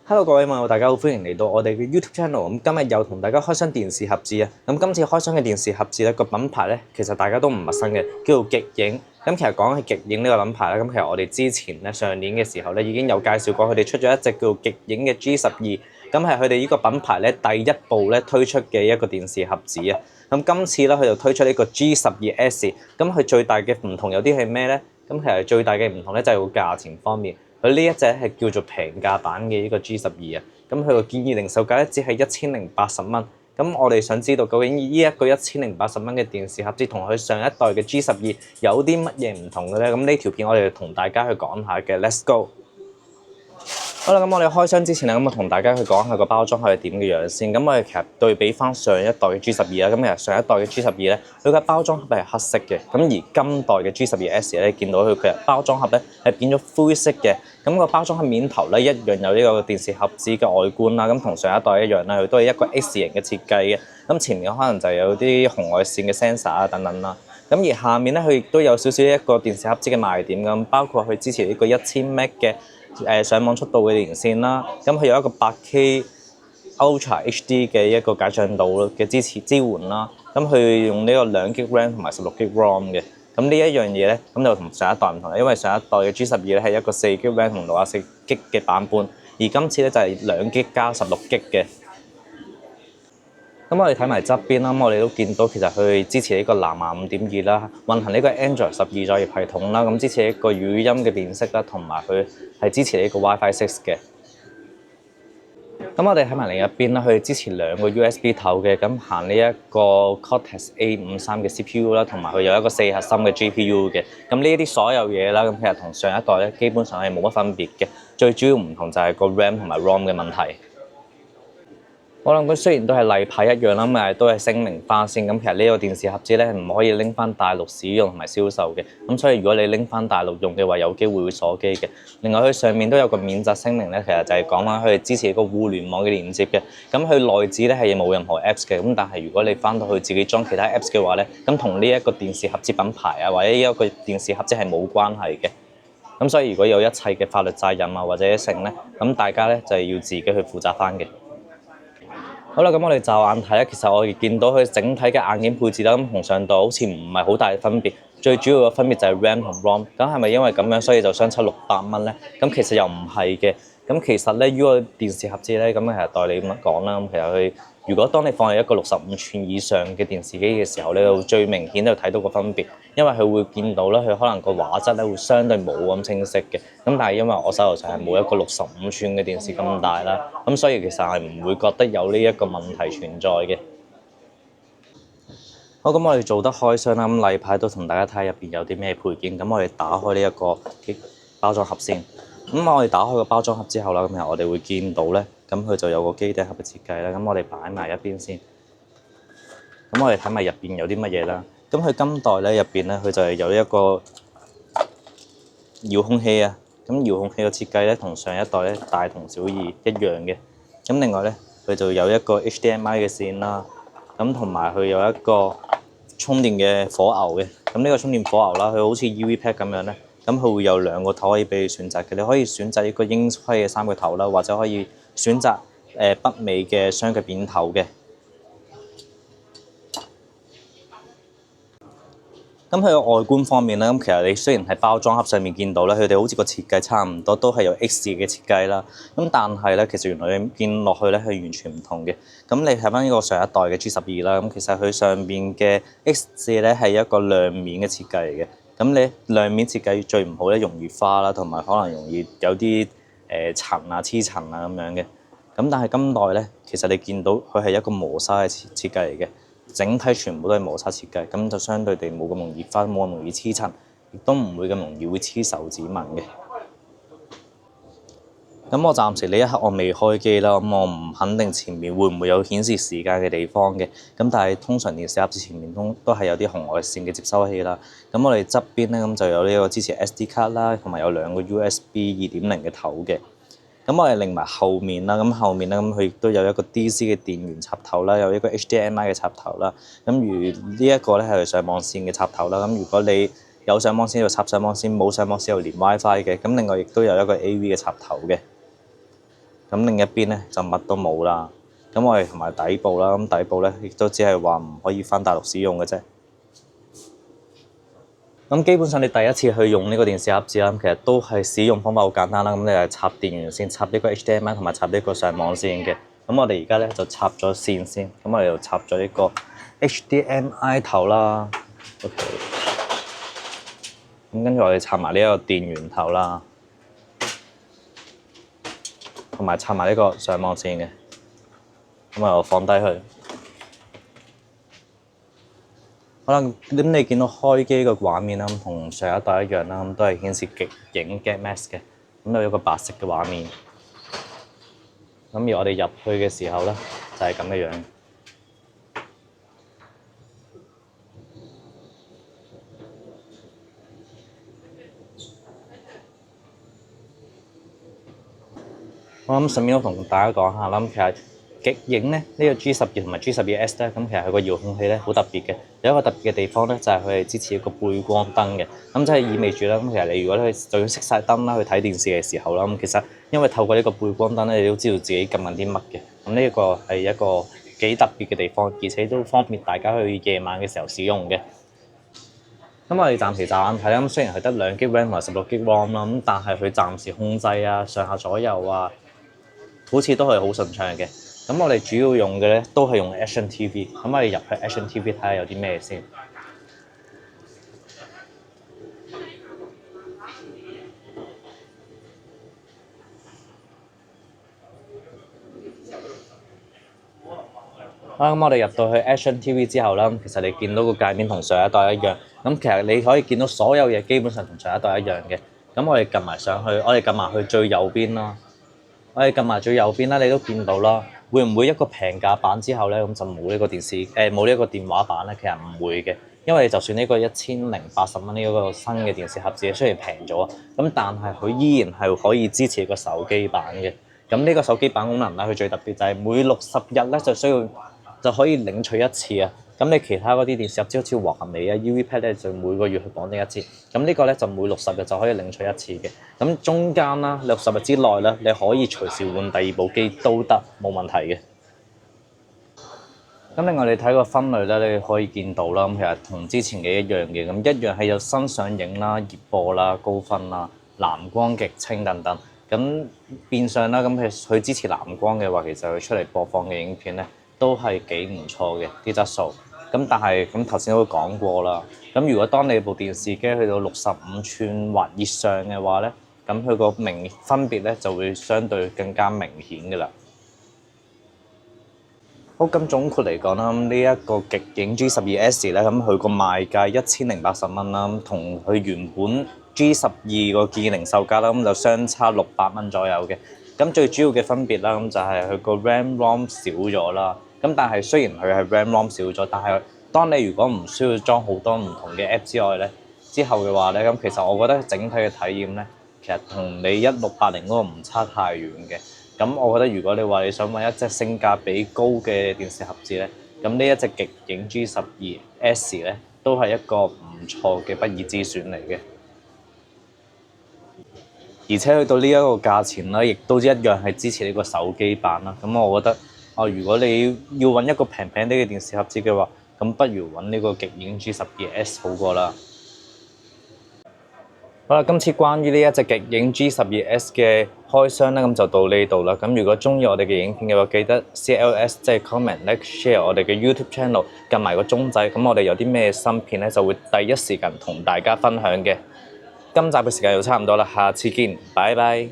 Hello，各位網友，大家好，歡迎嚟到我哋嘅 YouTube channel。咁今日又同大家開箱電視盒子啊。咁今次開箱嘅電視盒子咧，個品牌咧，其實大家都唔陌生嘅，叫做極影。咁其實講起極影呢個品牌咧，咁其實我哋之前咧上年嘅時候咧已經有介紹過，佢哋出咗一隻叫做極影嘅 G12。咁係佢哋呢個品牌咧第一部咧推出嘅一個電視盒子啊。咁今次咧佢就推出呢個 G12S。咁佢最大嘅唔同有啲係咩咧？咁其實最大嘅唔同咧就係個價錢方面。佢呢一隻係叫做平價版嘅呢個 G12啊，咁佢個建議零售價咧只係1080蚊。咁我哋想知道究竟呢一個1080蚊嘅電視盒子同佢上一代嘅 G12有啲乜嘢唔同嘅咧？咁呢條片我哋同大家去講下嘅 ，Let's go！好啦，咁我哋開箱之前咧，咁我同大家去講下個包裝係點嘅樣先。咁我哋其實對比翻上一代嘅 G12啦，咁其實上一代嘅 G12咧，佢嘅包裝盒係黑色嘅。咁而今代嘅 G12S 咧，見到佢其實包裝盒咧係變咗灰色嘅。咁個包裝盒面頭咧一樣有呢個電視盒子嘅外觀啦。咁同上一代一樣啦，佢都係一個 S 型嘅設計嘅。咁前面可能就有啲紅外線嘅 sensor 啊等等啦。咁而下面咧，佢亦都有少少一個電視盒子嘅賣點咁，包括佢支持呢個1000M 嘅上網速度嘅連線啦。咁佢有一個8K Ultra HD 嘅一個解像度嘅支援啦。咁佢用呢個2GB RAM 同埋16GB ROM 嘅。咁呢一樣嘢咧，咁就同上一代唔同啦，因為上一代嘅 G12咧係一個4GB RAM 同64GB嘅版本，而今次咧就係2GB 加16GB嘅。咁我哋睇埋側邊啦，咁我哋都見到其實佢支持呢個藍牙5.2啦，運行呢個 Android 12作業系統啦，咁支持一個語音嘅辨識啦，同埋佢係支持呢個 WiFi 6嘅。咁我哋睇埋另一邊啦，佢支持2個 USB 頭嘅，咁行呢一個 Cortex A53嘅 CPU 啦，同埋佢有一個4核心嘅 GPU 嘅。咁呢啲所有嘢啦，咁其實同上一代咧基本上係冇乜分別嘅，最主要唔同就係個 RAM 同埋 ROM 嘅問題。我諗佢雖然都係例牌一樣啦，但係都係聲明翻先。咁其實呢個電視盒子咧係唔可以拎翻大陸使用同埋銷售嘅。咁所以如果你拎翻大陸用嘅話，有機會會鎖機嘅。另外佢上面都有個免責聲明咧，其實就係講翻佢係支持一個互聯網嘅連接嘅。咁佢內置咧係冇任何 Apps 嘅。咁但係如果你翻到去自己裝其他 Apps 嘅話咧，咁同呢一個電視盒子品牌啊或者呢一個電視盒子係冇關係嘅。咁所以如果有一切嘅法律責任啊或者成咧，咁大家咧就係要自己去負責翻嘅。好啦，咁我哋驟眼睇咧，其實我哋見到佢整體嘅硬件配置啦，咁同上代好似唔係好大嘅分別。最主要嘅分別就係 RAM 同 ROM。咁係咪因為咁樣所以就相差600蚊咧？咁其實又唔係嘅。咁其實咧，呢個電視盒子咧，咁其實代理咁講啦，咁其實佢如果當你放喺一個65寸以上嘅電視機嘅時候咧，就最明顯就睇到個分別，因為佢會見到咧，佢可能個畫質咧會相對冇咁清晰嘅。咁但係因為我手頭上係冇一個65寸嘅電視咁大啦，咁所以其實係唔會覺得有呢一個問題存在嘅。好，咁我哋做得開箱啦，咁例牌都同大家睇下入邊有啲咩配件。咁我哋打開呢一個包裝盒先。咁我哋打開個包裝盒之後啦，咁其實我哋會見到咧，咁佢就有個機頂盒嘅設計啦。咁我哋擺埋一邊先。咁我哋睇埋入邊有啲乜嘢啦。咁佢今代咧入邊咧，佢就係有一個遙控器啊。咁遙控器嘅設計咧，同上一代咧大同小異一樣嘅。咁另外咧，佢就有一個 HDMI 嘅線啦。咁同埋佢有一個充電嘅火牛嘅。咁呢個充電火牛啦，佢好似 EV Pad 咁樣咧。咁佢會有2個頭可以俾你選擇嘅，你可以選擇一個英規嘅3個頭啦，或者可以選擇北美嘅雙腳扁頭嘅。咁佢個外觀方面咧，咁其實你雖然喺包裝盒上面見到咧，佢哋好似個設計差唔多，都係有 X 嘅設計啦。咁但係咧，其實原來你見落去咧係完全唔同嘅。咁你睇翻呢個上一代嘅 G12啦，咁其實佢上邊嘅 X 字咧係一個亮面嘅設計嚟嘅。咁你亮面設計最唔好咧，容易花啦，同埋可能容易有啲塵啊、黐塵啊咁樣嘅。咁但係今代咧，其實你見到佢係一個磨砂嘅設計嚟嘅，整體全部都係磨砂設計，咁就相對地冇咁容易花，冇咁容易黐塵，亦都唔會咁容易會黐手指紋嘅。咁我暫時呢一刻我未開機啦，咁我唔肯定前面會唔會有顯示時間嘅地方嘅。咁但係通常電視盒子前面都係有啲紅外線嘅接收器啦。咁我哋側邊咧咁就有呢個支持 SD 卡啦，同埋有2個 USB 2.0嘅頭嘅。咁我哋另埋後面啦，咁後面咧咁佢亦都有一個 DC 嘅電源插頭啦，有一個 HDMI 嘅插頭啦。咁如呢一個咧係上網線嘅插頭啦。咁如果你有上網線就插上網線，冇上網線就連 WiFi 嘅。咁另外亦都有一個 AV 嘅插頭嘅。咁另一邊咧就乜都冇啦。咁我哋同埋底部啦，咁底部咧亦都只係話唔可以返大陸使用嘅啫。咁基本上你第一次去用呢個電視盒子啦，其實都係使用方法好簡單啦。咁你係插電源先，插呢個 HDMI 同埋插呢個上網線嘅。咁我哋而家咧就插咗線先，咁我哋就插咗呢個 HDMI 頭啦。OK。咁跟住我哋插埋呢個電源頭啦，同埋插埋呢個上網線嘅。咁我就放低佢。好啦，咁你見到開機個畫面啦，同上一代一樣啦，咁都係顯示極影 Get Max 嘅，咁有一個白色嘅畫面。咁而我哋入去嘅時候咧，就係咁嘅樣。我諗順便都同大家講下啦，其實極影咧呢個 G12同埋 G12S 咧，咁其實佢個遙控器咧好特別嘅，有一個特別嘅地方咧就係佢係支持一個背光燈嘅，咁即係意味住啦，咁其實你如果去就要熄晒燈啦去睇電視嘅時候啦，咁其實因為透過呢個背光燈咧，你都知道自己撳緊啲乜嘅，咁呢一個係一個幾特別嘅地方，而且都方便大家去夜晚嘅時候使用嘅。咁我哋暫時驟眼睇啦，咁雖然係得2GB RAM 同埋16GB ROM 啦，咁但係佢暫時控制啊、上下左右啊，好似都係好順暢嘅。咁我哋主要用嘅咧都係用 Action TV。咁我哋入去 Action TV 睇下有啲咩先。咁我哋入到去 Action TV 之後啦，其實你見到個界面同上一代一樣。咁其實你可以見到所有嘢基本上同上一代一樣嘅。咁我哋撳埋上去，我哋撳埋去最右邊啦。我哋撳埋最右邊啦，你都見到啦。會唔會一個平價版之後咧，咁就冇呢個電視冇呢一個電話版咧？其實唔會嘅，因為就算呢個1080蚊呢個新嘅電視盒子，雖然平咗，咁但係佢依然係可以支持個手機版嘅。咁呢個手機版功能咧，佢最特別就係每60日咧就可以領取一次啊！咁你其他嗰啲電視盒子好似華為啊、UVPad 咧，就每個月去綁定一次。咁呢個咧就每60日就可以領取一次嘅。咁中間啦，60日之內咧，你可以隨時換第二部機都得，冇問題嘅。咁另外你睇個分類咧，你可以見到啦。咁其實同之前嘅一樣嘅，咁一樣係有新上映啦、熱播啦、高分啦、藍光極清等等。咁變相啦，咁佢支持藍光嘅話，其實佢出嚟播放嘅影片咧，都係幾唔錯嘅啲質素，咁但係咁頭先都講過啦。咁如果當你部電視機去到65寸或以上嘅話咧，咁佢個分別咧就會相對更加明顯嘅啦。好，咁總括嚟講啦，呢一個極影 G12S 咧，咁佢個賣價1080蚊啦，同佢原本 G12個建議零售價啦，咁就相差600蚊左右嘅。咁最主要嘅分別啦，咁就係佢個 RAM ROM 少咗啦。咁但係雖然佢係 RAM ROM 少咗，但係當你如果唔需要裝好多唔同嘅 app 之外咧，之後嘅話咧，咁其實我覺得整體嘅體驗咧，其實同你1680嗰個唔差太遠嘅。咁我覺得如果你話你想揾一隻性價比高嘅電視盒子咧，咁呢一隻極影 G12S 咧，都係一個唔錯嘅不二之選嚟嘅。而且去到呢一個價錢啦，亦都一樣係支持呢個手機版啦。咁我覺得如果你要揾一個平平啲嘅電視盒子嘅話，咁不如揾呢個極影 G12S 好過啦。好啦，今次關於呢一隻極影 G12S 嘅開箱咧，咁就到呢度啦。咁如果中意我哋嘅影片嘅話，記得 CLS 即係 comment、like、share 我哋嘅 YouTube channel，撳埋個鐘仔，咁我哋有啲咩新片咧，就會第一時間同大家分享嘅。今集嘅時間就差唔多啦，下次見，拜拜。